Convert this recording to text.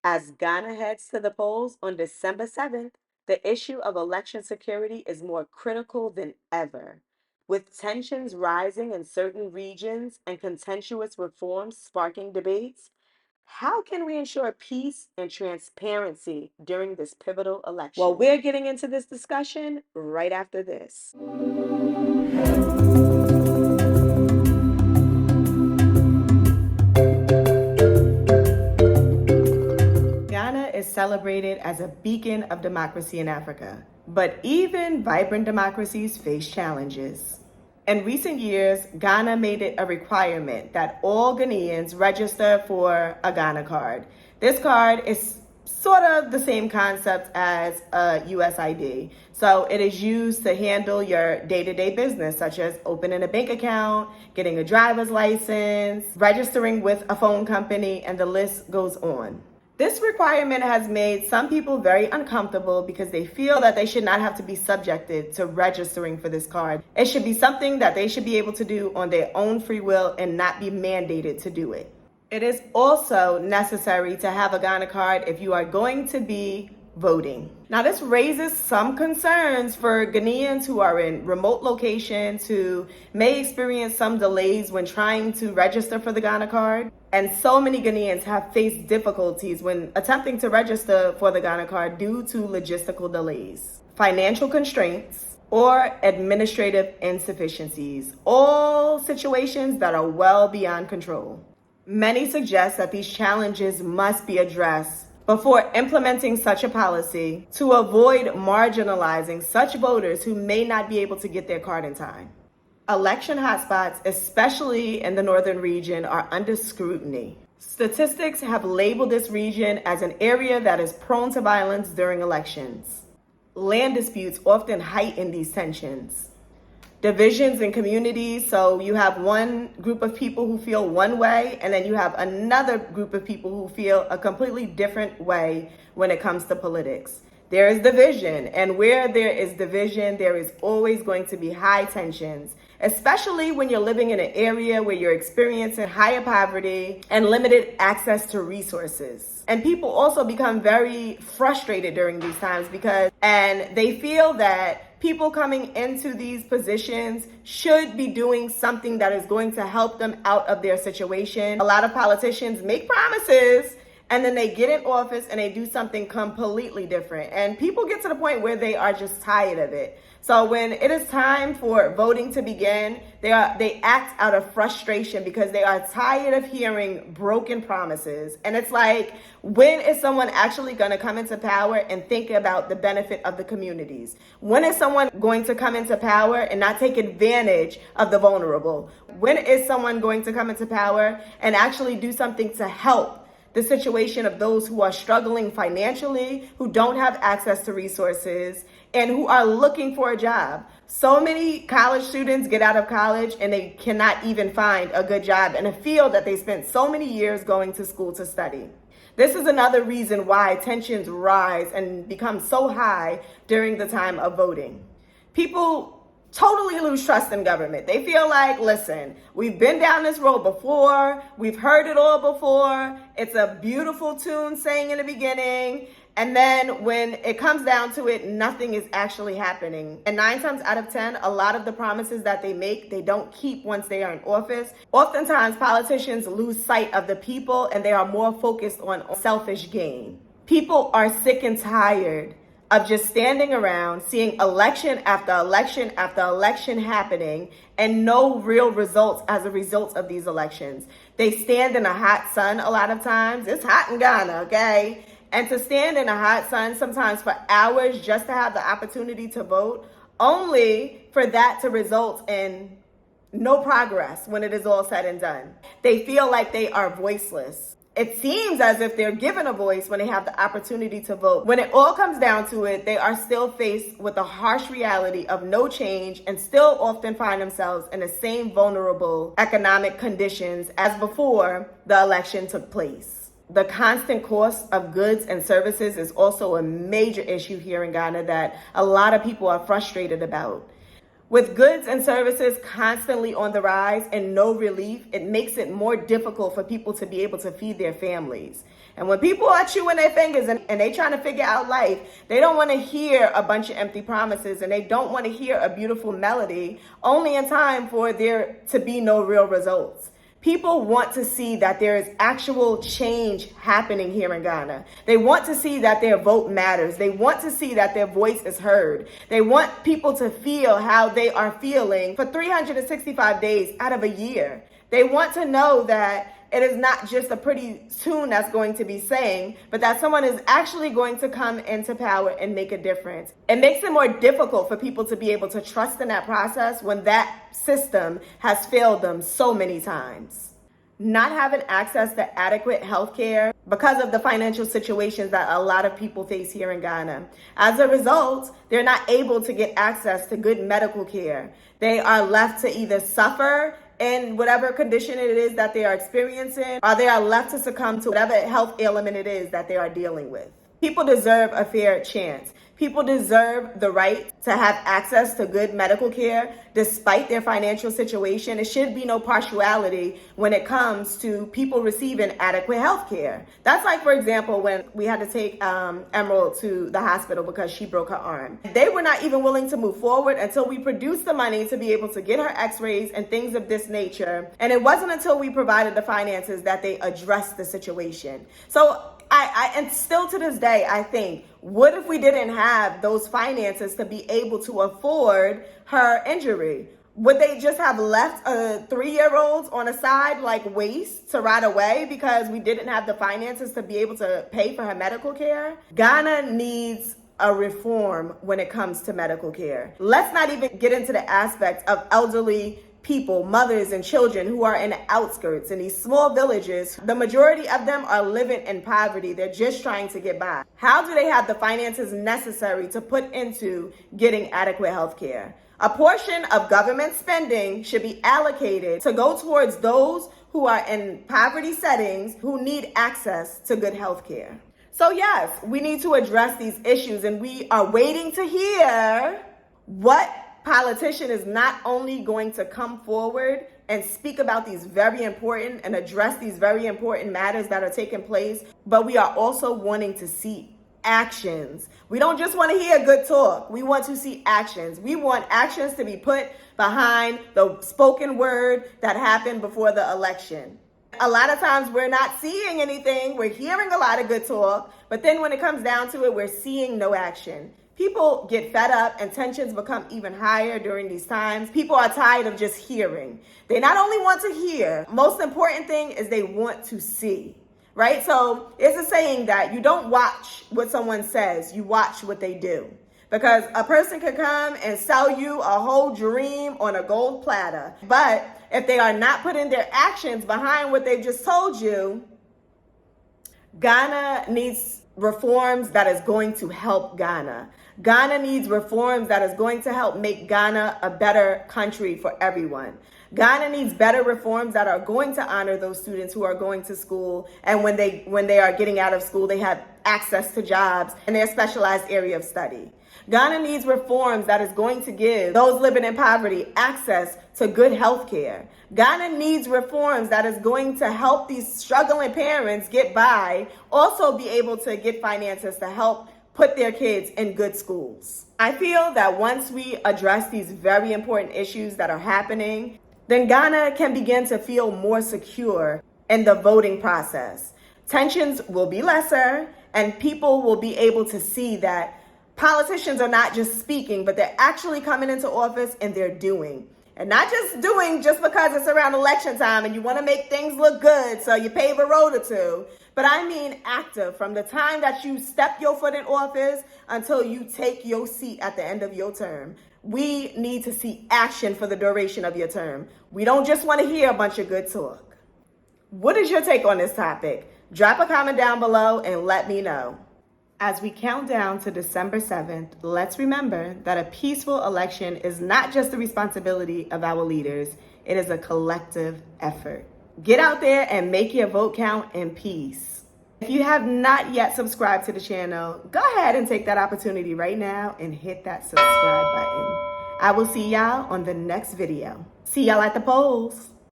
As Ghana heads to the polls on December 7th, the issue of election security is more critical than ever. With tensions rising in certain regions and contentious reforms sparking debates, how can we ensure peace and transparency during this pivotal election? Well, we're getting into this discussion right after this. Ghana is celebrated as a beacon of democracy in Africa, but even vibrant democracies face challenges. In recent years, Ghana made it a requirement that all Ghanaians register for a Ghana card. This card is sort of the same concept as a US ID. So it is used to handle your day-to-day business, such as opening a bank account, getting a driver's license, registering with a phone company, and the list goes on. This requirement has made some people very uncomfortable because they feel that they should not have to be subjected to registering for this card. It should be something that they should be able to do on their own free will and not be mandated to do it. It is also necessary to have a Ghana card if you are going to be voting. Now, this raises some concerns for Ghanaians who are in remote locations who may experience some delays when trying to register for the Ghana card. And so many Ghanaians have faced difficulties when attempting to register for the Ghana card due to logistical delays, financial constraints, or administrative insufficiencies, all situations that are well beyond control. Many suggest that these challenges must be addressed before implementing such a policy to avoid marginalizing such voters who may not be able to get their card in time. Election hotspots, especially in the northern region, are under scrutiny. Statistics have labeled this region as an area that is prone to violence during elections. Land disputes often heighten these tensions. Divisions in communities, so you have one group of people who feel one way, and then you have another group of people who feel a completely different way when it comes to politics. There is division, and where there is division, there is always going to be high tensions, especially when you're living in an area where you're experiencing higher poverty and limited access to resources. And people also become very frustrated during these times and they feel that people coming into these positions should be doing something that is going to help them out of their situation. A lot of politicians make promises and then they get in office and they do something completely different. And people get to the point where they are just tired of it. So when it is time for voting to begin, they act out of frustration because they are tired of hearing broken promises. And it's like, when is someone actually going to come into power and think about the benefit of the communities? When is someone going to come into power and not take advantage of the vulnerable? When is someone going to come into power and actually do something to help the situation of those who are struggling financially, who don't have access to resources, and who are looking for a job? So many college students get out of college and they cannot even find a good job in a field that they spent so many years going to school to study. This is another reason why tensions rise and become so high during the time of voting. People totally lose trust in government. They feel like, listen, we've been down this road before, we've heard it all before, it's a beautiful tune saying in the beginning, and then when it comes down to it, nothing is actually happening. And 9 times out of 10, a lot of the promises that they make, they don't keep once they are in office. Oftentimes, politicians lose sight of the people and they are more focused on selfish gain. People are sick and tired of just standing around, seeing election after election after election happening and no real results as a result of these elections. They stand in a hot sun a lot of times. It's hot in Ghana, okay? And to stand in a hot sun sometimes for hours just to have the opportunity to vote, only for that to result in no progress when it is all said and done. They feel like they are voiceless. It seems as if they're given a voice when they have the opportunity to vote. When it all comes down to it, they are still faced with the harsh reality of no change and still often find themselves in the same vulnerable economic conditions as before the election took place. The constant cost of goods and services is also a major issue here in Ghana that a lot of people are frustrated about. With goods and services constantly on the rise and no relief, it makes it more difficult for people to be able to feed their families. And when people are chewing their fingers and they trying to figure out life, they don't want to hear a bunch of empty promises, and they don't want to hear a beautiful melody only in time for there to be no real results. People want to see that there is actual change happening here in Ghana. They want to see that their vote matters. They want to see that their voice is heard. They want people to feel how they are feeling for 365 days out of a year. They want to know that it is not just a pretty tune that's going to be sang, but that someone is actually going to come into power and make a difference. It makes it more difficult for people to be able to trust in that process when that system has failed them so many times. Not having access to adequate health care because of the financial situations that a lot of people face here in Ghana. As a result, they're not able to get access to good medical care. They are left to either suffer in whatever condition it is that they are experiencing, or they are left to succumb to whatever health ailment it is that they are dealing with. People deserve a fair chance. People deserve the right to have access to good medical care despite their financial situation. It should be no partiality when it comes to people receiving adequate health care. That's like, for example, when we had to take Emerald to the hospital because she broke her arm. They were not even willing to move forward until we produced the money to be able to get her x-rays and things of this nature. And it wasn't until we provided the finances that they addressed the situation. So and still to this day, I think, what if we didn't have those finances to be able to afford her injury? Would they just have left a 3-year-old on a side like waste to rot away because we didn't have the finances to be able to pay for her medical care? Ghana needs a reform when it comes to medical care. Let's not even get into the aspect of elderly people, mothers and children who are in the outskirts in these small villages. The majority of them are living in poverty. They're just trying to get by. How do they have the finances necessary to put into getting adequate health care? A portion of government spending should be allocated to go towards those who are in poverty settings who need access to good health care. So yes, we need to address these issues, and we are waiting to hear what politician is not only going to come forward and speak about these very important and address these very important matters that are taking place, but we are also wanting to see actions. We don't just want to hear good talk. We want to see actions. We want actions to be put behind the spoken word that happened before the election. A lot of times we're not seeing anything. We're hearing a lot of good talk, but then when it comes down to it, we're seeing no action. People get fed up and tensions become even higher during these times. People are tired of just hearing. They not only want to hear, most important thing is they want to see, right? So it's a saying that you don't watch what someone says, you watch what they do. Because a person could come and sell you a whole dream on a gold platter, but if they are not putting their actions behind what they've just told you, Ghana needs reforms that is going to help Ghana. Ghana needs reforms that is going to help make Ghana a better country for everyone. Ghana needs better reforms that are going to honor those students who are going to school, and when they are getting out of school, they have access to jobs in their specialized area of study. Ghana needs reforms that is going to give those living in poverty access to good health care. Ghana needs reforms that is going to help these struggling parents get by, also be able to get finances to help put their kids in good schools. I feel that once we address these very important issues that are happening, then Ghana can begin to feel more secure in the voting process. Tensions will be lesser, and people will be able to see that politicians are not just speaking, but they're actually coming into office and they're doing. And not just doing just because it's around election time and you want to make things look good, so you pave a road or two. But I mean active, from the time that you step your foot in office until you take your seat at the end of your term. We need to see action for the duration of your term. We don't just want to hear a bunch of good talk. What is your take on this topic? Drop a comment down below and let me know. As we count down to December 7th, let's remember that a peaceful election is not just the responsibility of our leaders, it is a collective effort. Get out there and make your vote count in peace. If you have not yet subscribed to the channel, go ahead and take that opportunity right now and hit that subscribe button. I will see y'all on the next video. See y'all at the polls.